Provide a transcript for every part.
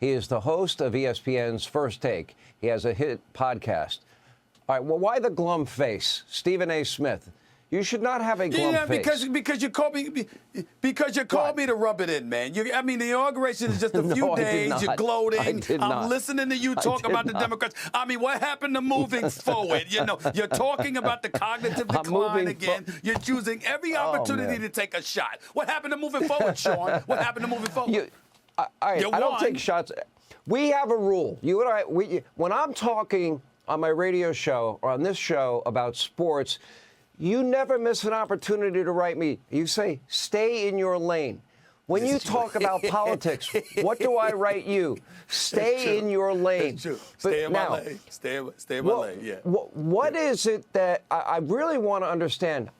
He is the host of ESPN's First Take. He has a hit podcast. All right, well, why the glum face? Stephen A. Smith. You should not have a glum face. because you called me to rub it in, man. I mean, the inauguration is just a few days. You're gloating. I'm listening to you talk about the Democrats. I mean, what happened to moving forward? You know, you're talking about the cognitive decline again. You're choosing every opportunity to take a shot. What happened to moving forward, Sean? What happened to moving forward? I don't take shots. We have a rule. You and I. When I'm talking on my radio show or on this show about sports, you never miss an opportunity to write me. You say, stay in your lane. When you talk about politics, what do I write you? Stay in your lane. Stay in my lane. Stay in my lane, yeah. What is it that I really want to understand?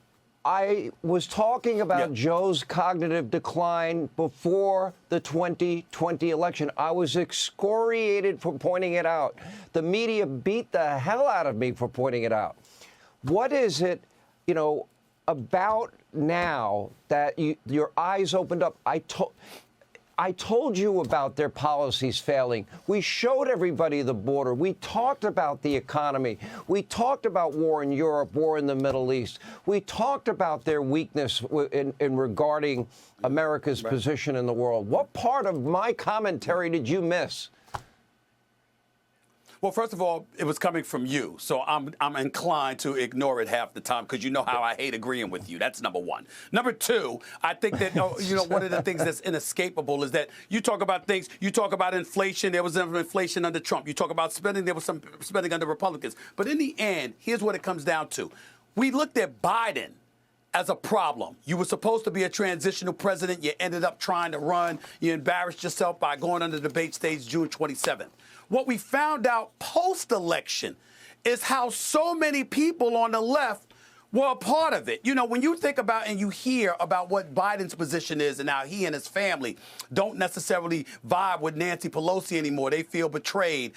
I was talking about Joe's cognitive decline before the 2020 election. I was excoriated for pointing it out. The media beat the hell out of me for pointing it out. What is it, you know, about now that your eyes opened up? I told you about their policies failing. We showed everybody the border. We talked about the economy. We talked about war in Europe, war in the Middle East. We talked about their weakness in regarding America's position in the world. What part of my commentary did you miss? Well, first of all, it was coming from you, so I'm inclined to ignore it half the time because you know how I hate agreeing with you. That's number one. Number two, I think that one of the things that's inescapable is that you talk about things. You talk about inflation. There was inflation under Trump. You talk about spending. There was some spending under Republicans. But in the end, here's what it comes down to: we looked at Biden as a problem. You were supposed to be a transitional president. You ended up trying to run. You embarrassed yourself by going on the debate stage June 27th. What we found out post-election is how so many people on the left were a part of it. You know, when you think about and you hear about what Biden's position is and how he and his family don't necessarily vibe with Nancy Pelosi anymore. They feel betrayed.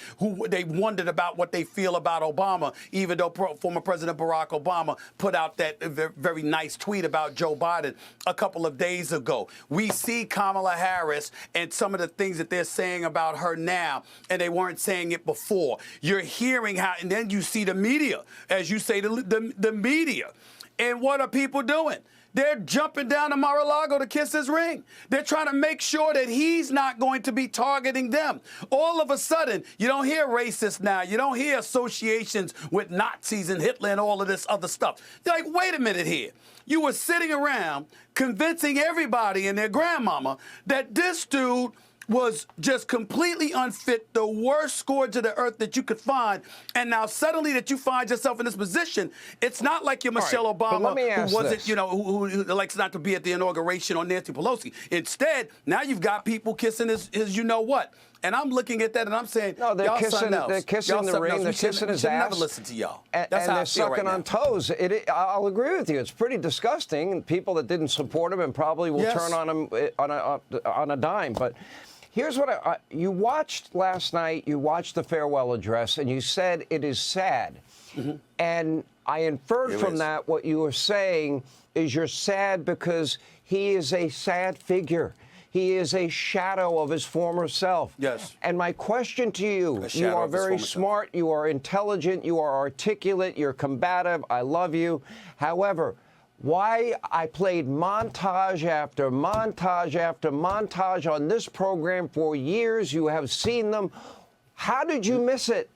They wondered about what they feel about Obama, even though former President Barack Obama put out that very nice tweet about Joe Biden a couple of days ago. We see Kamala Harris and some of the things that they're saying about her now, and they weren't saying it before. You're hearing how, and then you see the media, as you say, the media. And what are people doing? They're jumping down to Mar-a-Lago to kiss his ring. They're trying to make sure that he's not going to be targeting them. All of a sudden, you don't hear racists now. You don't hear associations with Nazis and Hitler and all of this other stuff. They're like, wait a minute here. You were sitting around convincing everybody and their grandmama that this dude was just completely unfit, the worst scourge of the earth that you could find. And now suddenly that you find yourself in this position, it's not like you're Michelle Obama, who wasn't, who likes not to be at the inauguration, or Nancy Pelosi. Instead, now you've got people kissing his you-know-what. And I'm looking at that and I'm saying, no, they're kissing the ring, they're kissing his ass. Never listen to y'all. And they're sucking on toes. I'll agree with you. It's pretty disgusting. And people that didn't support him and probably will turn on him on a dime. But here's what you watched last night. You watched the farewell address, and you said it is sad. Mm-hmm. And I inferred from that what you were saying is you're sad because he is a sad figure. He is a shadow of his former self. Yes. And my question to you, you are very smart, you are intelligent, you are articulate, you're combative, I love you. However, why I played montage after montage after montage on this program for years. You have seen them. How did you miss it?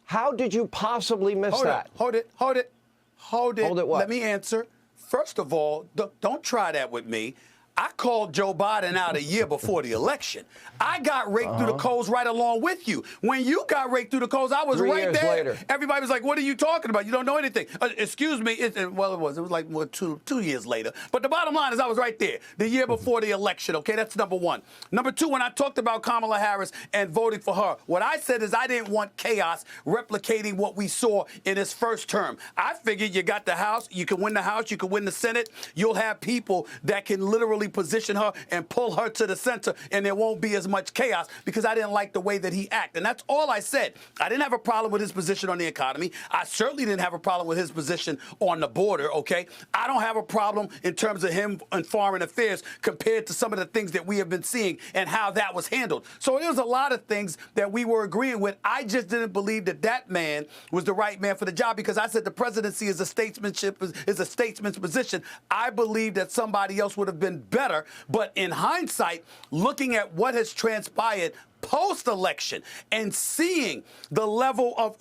How did you possibly miss that? Hold it. Hold it what? Let me answer. First of all, don't try that with me. I called Joe Biden out a year before the election. I got raked through the coals right along with you. When you got raked through the coals, I was right there. Later. Everybody was like, what are you talking about? You don't know anything. Excuse me. It was like two years later. But the bottom line is I was right there the year before the election, okay? That's number one. Number two, when I talked about Kamala Harris and voting for her, what I said is I didn't want chaos replicating what we saw in his first term. I figured you got the House, you can win the House, you can win the Senate. You'll have people that can literally strategically position her and pull her to the center, and there won't be as much chaos because I didn't like the way that he acted. And that's all I said. I didn't have a problem with his position on the economy. I certainly didn't have a problem with his position on the border, okay? I don't have a problem in terms of him in foreign affairs compared to some of the things that we have been seeing and how that was handled. So there was a lot of things that we were agreeing with. I just didn't believe that that man was the right man for the job because I said the presidency is a statesman's position. I believe that somebody else would have been better. But in hindsight, looking at what has transpired post-election and seeing the level of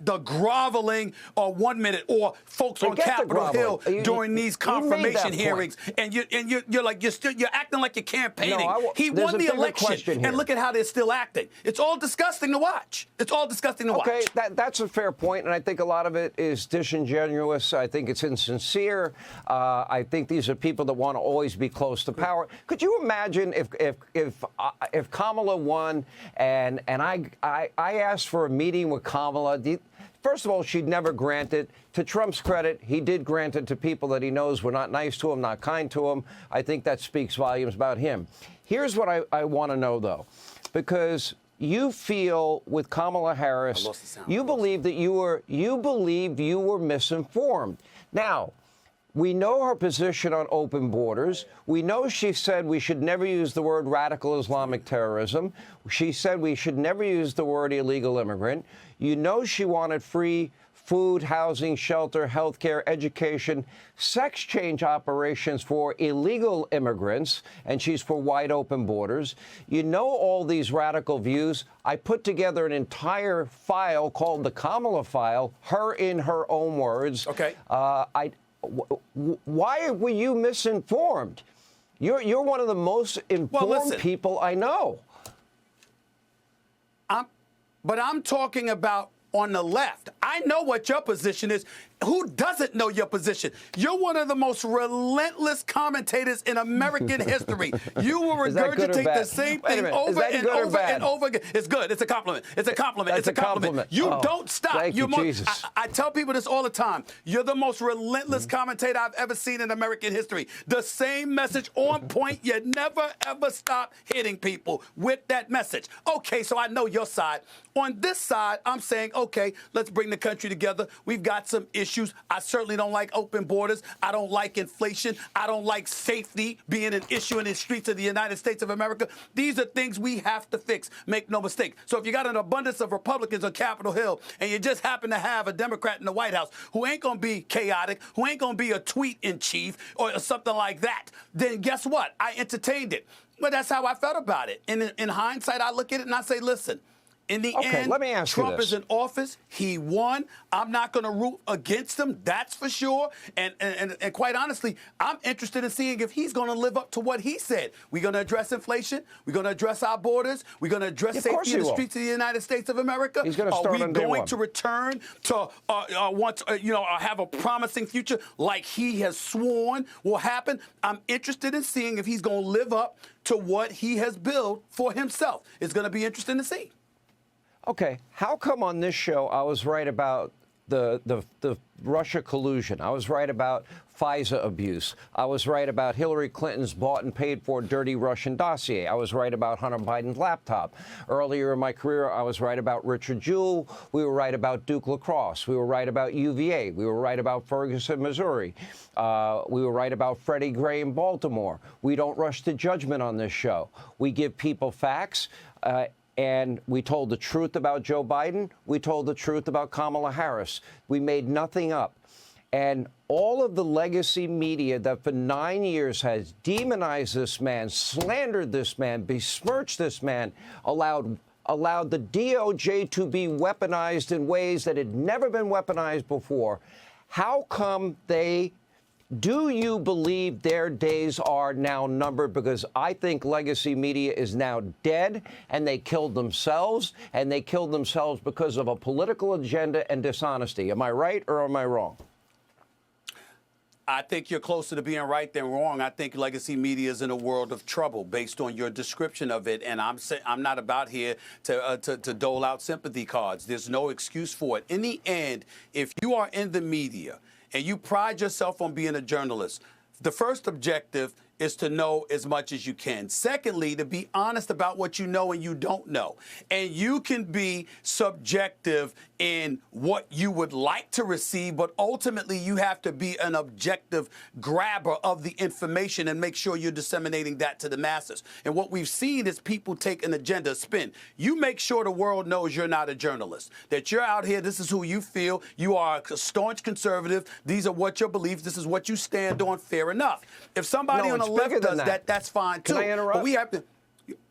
the groveling or 1 minute or folks on Capitol Hill during these confirmation hearings, and you're acting like you're campaigning. He won the election, and look at how they're still acting. It's all disgusting to watch. It's all disgusting to watch. Okay, that's a fair point, and I think a lot of it is disingenuous. I think it's insincere. I think these are people that want to always be close to power. Could you imagine if Kamala won and I asked for a meeting with Kamala? First of all, she'd never grant it. To Trump's credit, he did grant it to people that he knows were not nice to him, not kind to him. I think that speaks volumes about him. Here's what I want to know, though, because you feel with Kamala Harris, you believe that you believed you were misinformed. Now, we know her position on open borders. We know she said we should never use the word radical Islamic terrorism. She said we should never use the word illegal immigrant. You know she wanted free food, housing, shelter, health care, education, sex change operations for illegal immigrants, and she's for wide open borders. You know all these radical views. I put together an entire file called the Kamala file, her in her own words. Okay. Why were you misinformed? You're one of the most informed people I know. But I'm talking about on the left. I know what your position is. Who doesn't know your position? You're one of the most relentless commentators in American history. You will regurgitate the same thing over and over and over again. It's good. It's a compliment. It's a compliment. It's a compliment. You don't stop. Thank you, Jesus. I tell people this all the time. You're the most relentless commentator I've ever seen in American history. The same message on point. You never, ever stop hitting people with that message. Okay, so I know your side. On this side, I'm saying, okay, let's bring the country together. We've got some issues. I certainly don't like open borders. I don't like inflation. I don't like safety being an issue in the streets of the United States of America. These are things we have to fix. Make no mistake. So if you got an abundance of Republicans on Capitol Hill and you just happen to have a Democrat in the White House who ain't going to be chaotic, who ain't going to be a tweet in chief or something like that, then guess what? I entertained it. But that's how I felt about it. And in hindsight, I look at it and I say, listen, in the end, let me ask Trump you is in office. He won. I'm not going to root against him. That's for sure. And quite honestly, I'm interested in seeing if he's going to live up to what he said. We're going to address inflation. We're going to address our borders. We're going to address safety in the streets of the United States of America. He's going to start on day one. Are we going to return to have a promising future like he has sworn will happen? I'm interested in seeing if he's going to live up to what he has built for himself. It's going to be interesting to see. Okay, how come on this show I was right about the Russia collusion? I was right about FISA abuse. I was right about Hillary Clinton's bought and paid for dirty Russian dossier. I was right about Hunter Biden's laptop. Earlier in my career, I was right about Richard Jewell. We were right about Duke Lacrosse. We were right about UVA. We were right about Ferguson, Missouri. We were right about Freddie Gray in Baltimore. We don't rush to judgment on this show. We give people facts. And we told the truth about Joe Biden. We told the truth about Kamala Harris. We made nothing up. And all of the legacy media that for 9 years has demonized this man, slandered this man, besmirched this man, allowed the DOJ to be weaponized in ways that had never been weaponized before. How come do you believe their days are now numbered? Because I think legacy media is now dead, and they killed themselves, and they killed themselves because of a political agenda and dishonesty. Am I right or am I wrong? I think you're closer to being right than wrong. I think legacy media is in a world of trouble based on your description of it. And I'm not about here to dole out sympathy cards. There's no excuse for it. In the end, if you are in the media and you pride yourself on being a journalist, the first objective is to know as much as you can. Secondly, to be honest about what you know and you don't know. And you can be subjective in what you would like to receive, but ultimately you have to be an objective grabber of the information and make sure you're disseminating that to the masses. And what we've seen is people take an agenda spin. You make sure the world knows you're not a journalist, that you're out here, this is who you feel, you are a staunch conservative, these are what your beliefs, this is what you stand on, fair enough. If somebody on the left does that, that's fine too. Can I interrupt? But we have to.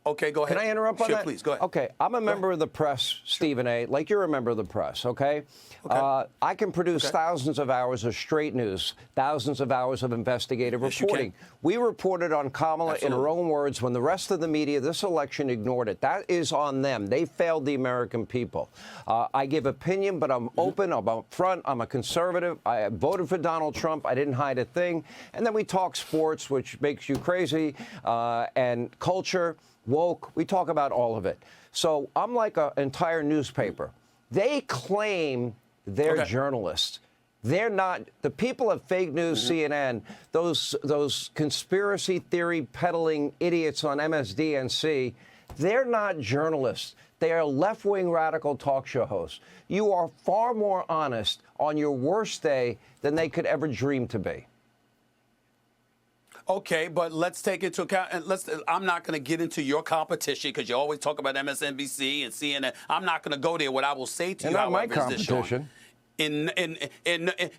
Okay, go ahead. Can I interrupt on that? Sure, please, go ahead. Okay, I'm a member of the press, Stephen A., like you're a member of the press, okay? I can produce thousands of hours of straight news, thousands of hours of investigative reporting. We reported on Kamala in her own words when the rest of the media this election ignored it. That is on them. They failed the American people. I give opinion, but I'm open, I'm upfront, I'm a conservative. I voted for Donald Trump. I didn't hide a thing. And then we talk sports, which makes you crazy, and culture. Woke, we talk about all of it. So I'm like an entire newspaper. They claim they're journalists. They're not. The people at fake news, CNN, those conspiracy theory peddling idiots on MSDNC, they're not journalists. They are left-wing radical talk show hosts. You are far more honest on your worst day than they could ever dream to be. Okay, but let's take into account, and I'm not going to get into your competition because you always talk about MSNBC and CNN. I'm not going to go there. What I will say to you, not my however, is this, competition. Sean,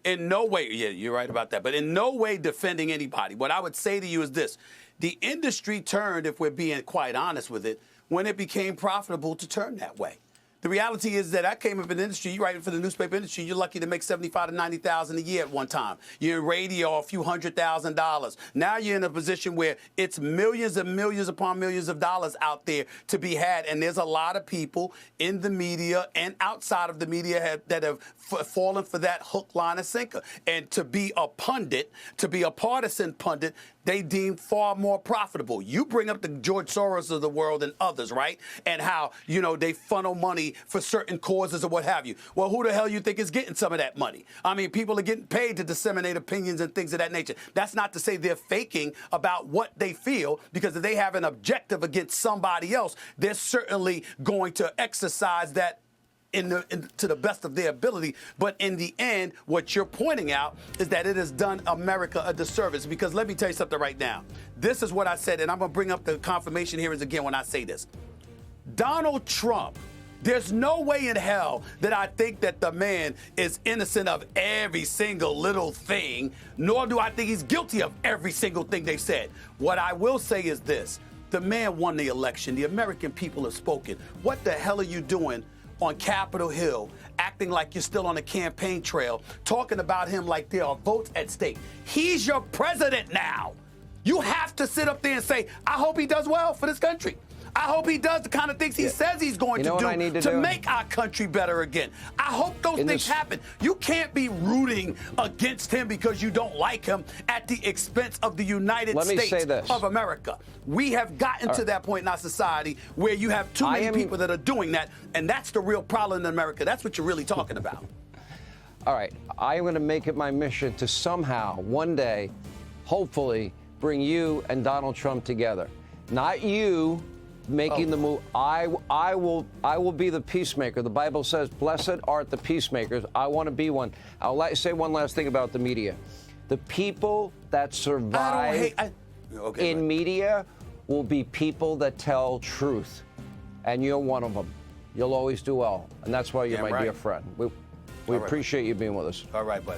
in no way, yeah, you're right about that, but in no way defending anybody. What I would say to you is this. The industry turned, if we're being quite honest with it, when it became profitable to turn that way. The reality is that I came up in the industry. You write for the newspaper industry. You're lucky to make $75,000 to $90,000 a year at one time. You're in radio, a few $100,000. Now you're in a position where it's millions and millions upon millions of dollars out there to be had. And there's a lot of people in the media and outside of the media that have fallen for that hook, line, and sinker. And to be a pundit, to be a partisan pundit, they deem far more profitable. You bring up the George Soros of the world and others, right? And how, they funnel money for certain causes or what have you. Well, who the hell you think is getting some of that money? I mean, people are getting paid to disseminate opinions and things of that nature. That's not to say they're faking about what they feel, because if they have an objective against somebody else, they're certainly going to exercise that to the best of their ability. But in the end, what you're pointing out is that it has done America a disservice. Because let me tell you something right now. This is what I said, and I'm going to bring up the confirmation hearings again when I say this. Donald Trump, there's no way in hell that I think that the man is innocent of every single little thing, nor do I think he's guilty of every single thing they said. What I will say is this. The man won the election. The American people have spoken. What the hell are you doing on Capitol Hill, acting like you're still on the campaign trail, talking about him like there are votes at stake? He's your president now. You have to sit up there and say, I hope he does well for this country. I hope he does the kind of things he says he's going to do make our country better again. I hope those things happen. You can't be rooting against him because you don't like him at the expense of the United States of America. We have gotten to that point in our society where you have too many people that are doing that, and that's the real problem in America. That's what you're really talking about. All right. I am going to make it my mission to somehow, one day, hopefully, bring you and Donald Trump together. Not you making the move. I will be the peacemaker. The Bible says, blessed art the peacemakers. I want to be one. I'll say one last thing about the media. The people that survive in media will be people that tell truth. And you're one of them. You'll always do well. And that's why you're my dear friend. We appreciate you being with us. All right, buddy.